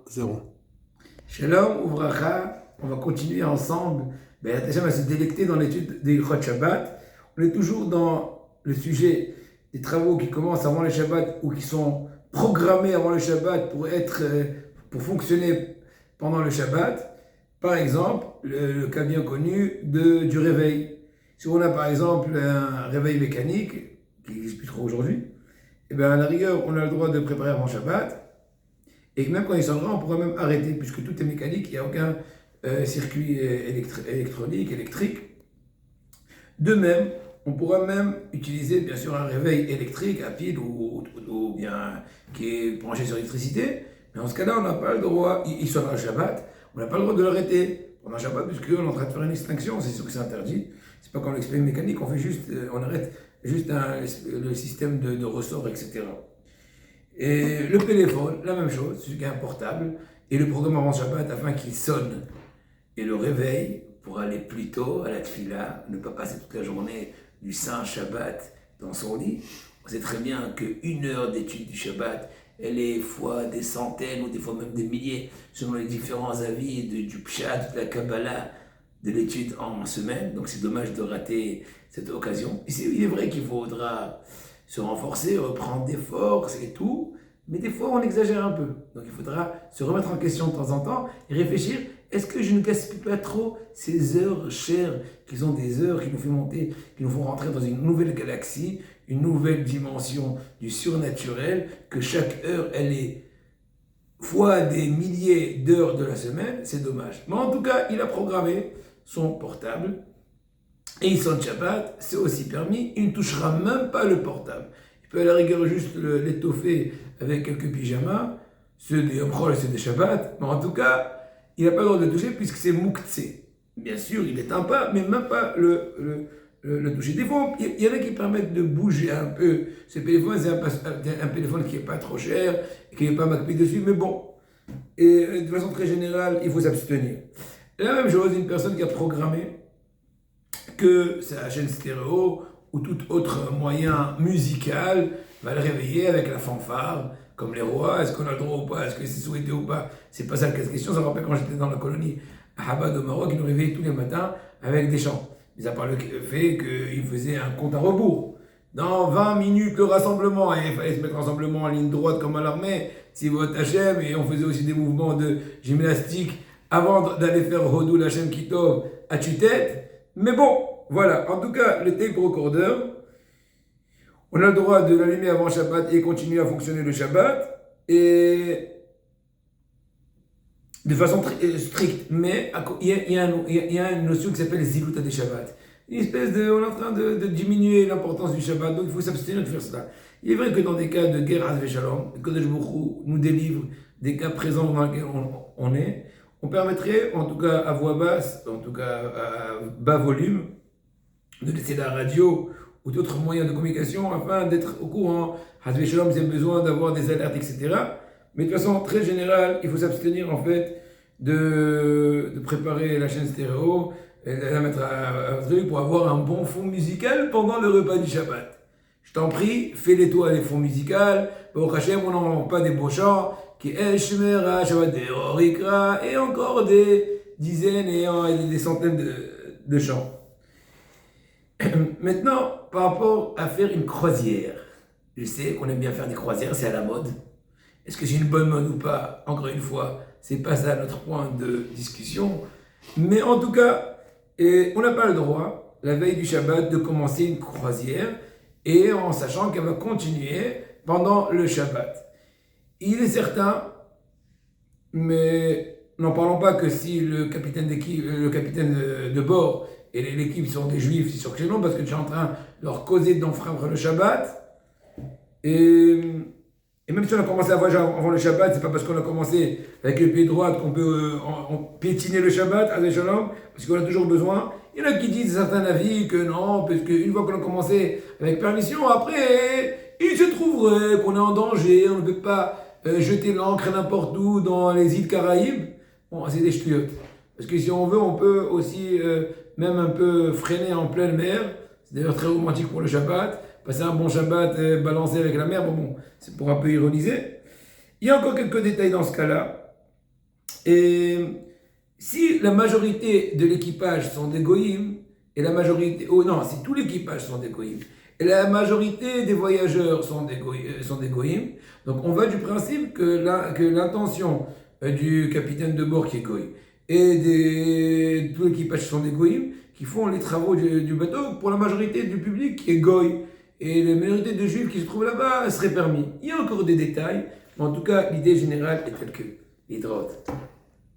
0. Shalom, Ouvracha, on va continuer ensemble à se délecter dans l'étude des Chot Shabbat. On est toujours dans le sujet des travaux qui commencent avant le Shabbat ou qui sont programmés avant le Shabbat pour fonctionner pendant le Shabbat. Par exemple, le cas bien connu du réveil. Si on a par exemple un réveil mécanique, qui n'existe plus trop aujourd'hui, et bien à la rigueur, on a le droit de préparer avant Shabbat. Et même quand il sonnera, on pourra même arrêter, puisque tout est mécanique, il n'y a aucun circuit électronique, électrique. De même, on pourra même utiliser bien sûr un réveil électrique à pile ou bien qui est branché sur l'électricité. Mais en ce cas-là, on n'a pas le droit, il sonnera le Shabbat, on n'a pas le droit de l'arrêter pendant Shabbat, puisqu'on est en train de faire une extinction, c'est sûr que c'est interdit. C'est pas comme l'expérience mécanique, on arrête juste le système de ressort, etc. Et le téléphone, la même chose, celui qui est un portable, et le programme avant Shabbat afin qu'il sonne. Et le réveil, pour aller plus tôt à la tfila, ne pas passer toute la journée du Saint Shabbat dans son lit. On sait très bien qu'une heure d'étude du Shabbat, elle est fois des centaines ou des fois même des milliers, selon les différents avis du Pshat, de la Kabbalah, de l'étude en semaine. Donc c'est dommage de rater cette occasion. Il est vrai qu'il faudra se renforcer, reprendre des forces et tout, mais des fois on exagère un peu. Donc il faudra se remettre en question de temps en temps et réfléchir, est-ce que je ne gaspille pas trop ces heures chères, qui sont des heures qui nous font monter, qui nous font rentrer dans une nouvelle galaxie, une nouvelle dimension du surnaturel, que chaque heure elle est fois des milliers d'heures de la semaine, c'est dommage. Mais en tout cas, il a programmé son portable, et il sonne Shabbat, c'est aussi permis, il ne touchera même pas le portable. Il peut à la rigueur juste l'étoffer avec quelques pyjamas, ceux des Yom Chol et ceux des Shabbat, mais en tout cas, il n'a pas le droit de le toucher puisque c'est Mouktsé. Bien sûr, il n'éteint pas, mais même pas le toucher. Des fois, il y en a qui permettent de bouger un peu. Ce téléphone, c'est un téléphone qui n'est pas trop cher, qui n'est pas macpé dessus, mais bon. Et de façon très générale, il faut s'abstenir. La même chose, une personne qui a programmé que sa chaîne stéréo ou tout autre moyen musical va le réveiller avec la fanfare, comme les rois. Est-ce qu'on a le droit ou pas? Est-ce que c'est souhaité ou pas? C'est pas ça la question. Ça me rappelle quand j'étais dans la colonie à Chabad au Maroc, ils nous réveillaient tous les matins avec des chants. Mais à part le fait qu'ils faisaient un compte à rebours. Dans 20 minutes, le rassemblement, et il fallait se mettre en rassemblement en ligne droite comme à l'armée, si votre Hachem, et on faisait aussi des mouvements de gymnastique avant d'aller faire Hodou l'Hachem Kitov à tue-tête. Mais bon, voilà, en tout cas, le tape recorder, on a le droit de l'allumer avant Shabbat et continuer à fonctionner le Shabbat, et de façon stricte, mais il y a une notion qui s'appelle Ziluta des Shabbat. On est en train de diminuer l'importance du Shabbat, donc il faut s'abstenir de faire cela. Il est vrai que dans des cas de guerre à Shalom, que Kodesh Baruch Hu nous délivre des cas présents dans lesquels on est, on permettrait, en tout cas à voix basse, en tout cas à bas volume, de laisser la radio ou d'autres moyens de communication afin d'être au courant. Hazvé Shalom, c'est besoin d'avoir des alertes, etc. Mais de façon très générale, il faut s'abstenir en fait de préparer la chaîne stéréo, et de la mettre à truc pour avoir un bon fond musical pendant le repas du Shabbat. Je t'en prie, fais-les toi les fonds musicaux. Au Hachem, on n'en pas des beaux chants, qui est Shemera, Shabbat Rikra, et encore des dizaines et des centaines de chants. Maintenant, par rapport à faire une croisière, je sais qu'on aime bien faire des croisières, c'est à la mode. Est-ce que c'est une bonne mode ou pas? Encore une fois, c'est pas ça notre point de discussion. Mais en tout cas, on n'a pas le droit, la veille du Shabbat, de commencer une croisière, et en sachant qu'elle va continuer pendant le Shabbat. Il est certain, mais n'en parlons pas que si le capitaine d'équipe, le capitaine de bord et l'équipe sont des juifs, c'est sûr que c'est non, parce que tu es en train de leur causer d'enfreindre le Shabbat. Et même si on a commencé à voyager avant le Shabbat, c'est pas parce qu'on a commencé avec le pied droit qu'on peut piétiner le Shabbat, à Shalom, parce qu'on a toujours besoin. Il y en a qui disent certains avis que non, parce qu'une fois qu'on a commencé avec permission, après, il se trouverait qu'on est en danger, on ne peut pas jeter l'ancre n'importe où dans les îles Caraïbes. Bon, c'est des ch'touillottes. Parce que si on veut, on peut aussi même un peu freiner en pleine mer. C'est d'ailleurs très romantique pour le Shabbat. Passer un bon Shabbat balancé avec la mer, bon, c'est pour un peu ironiser. Il y a encore quelques détails dans ce cas-là. Et si la majorité de l'équipage sont des goïms, et la majorité, oh non, si tout l'équipage sont des goïms, et la majorité des voyageurs sont des goïms, donc on va du principe que l'intention du capitaine de bord qui est goïm, et tout l'équipage sont des goïms, qui font les travaux du bateau pour la majorité du public qui est goï. Et la majorité de juifs qui se trouvent là-bas serait permis. Il y a encore des détails, mais en tout cas, l'idée générale est telle que. L'hydrote.